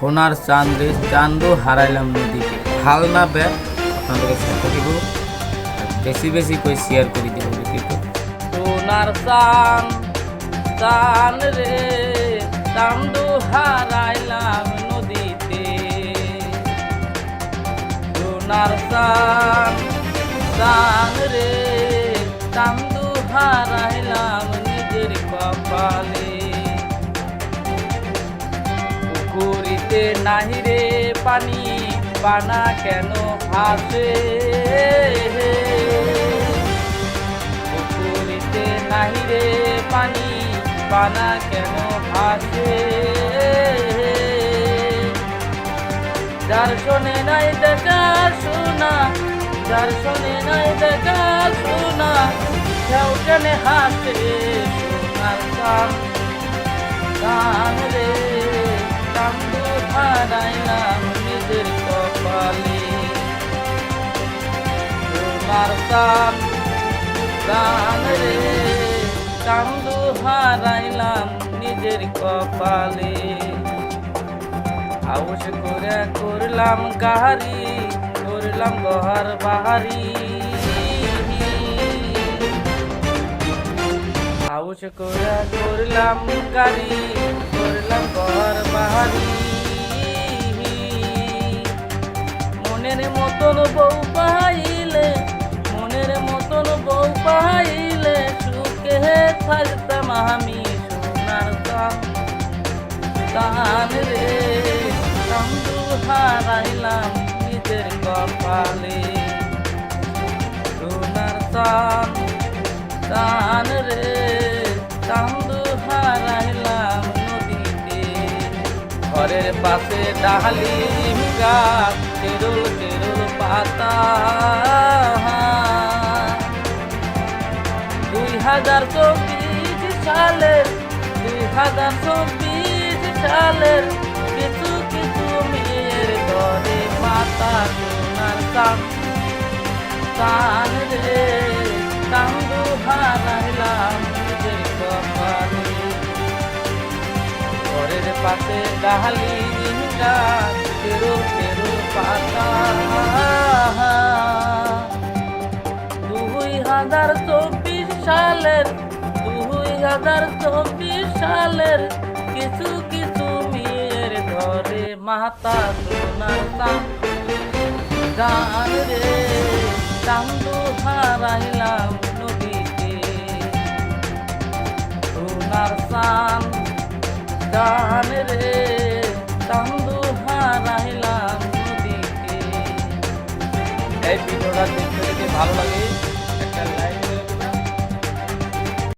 সোনার চাঁদ চাঁদও হারাইলাম নদীতে হাল না বে আপনাদের সাথে দিব বেশি বেশি করে শেয়ার করে দিব ভিডিওটা। সোনার চাঁদ চাঁদ রে চাঁদও হারাইলাম নদীতে, সোনার চাঁদ চাঁদ রে চাঁদও হারাইলাম নিজের কপালে। পুকুরিতে নাহি রে পানি পানা কেন ভাসে, পুকুরিতে নাহি রে পানি পানা কেন ভাসে। যার শোনে নাই দেখা শোনা, যার শোনে নাই দেখা শোনা, সেও কেন হাসে। সোনার চাঁদ চাঁদ রে চাঁদও হারাইলাম নিজের কপালে, সোনার চাঁদ চাঁদ রে চাঁদও হারাইলাম নিজের কপালে। আউশ করে করলাম গাহারি, করলাম গহার বাহারি, আউশ করে করলাম গাড়ি, করলাম ঘর বাহারি। মনের মতন বউ পাইলে, মনের মতন বউ পাইলে সুখে থাকতাম আমি। সোনার চাঁদ চাঁদ রে চাঁদও হারাইলাম নিজের কপালে, সোনার চাঁদ চাঁদ রে চাঁদও হারাইলাম নদীতে। ঘরের পাশে ডালি গাছ কেরল কেরল পাতা, 2024 সালের 2024 সালের কিছু কিছু মেয়ের ঘরে মাতা। সোনার চাঁদ চাঁদ রে চাঁদও হারাইলাম নিজের কপালে। ঘরের পাশে ডালি গাছ কেরল কেরল পাতা, 2024 সালের 2024 সালের কিছু কিছু মেয়ের ঘরে মাতা। সোনার চাঁদ চাঁদ রে চাঁদও হারাইলাম নদীতে, সোনার চাঁদ চাঁদ রে চাঁদও হারাইলাম নদীতে। এই ভিডিওটা দেখতে যদি ভালো লাগে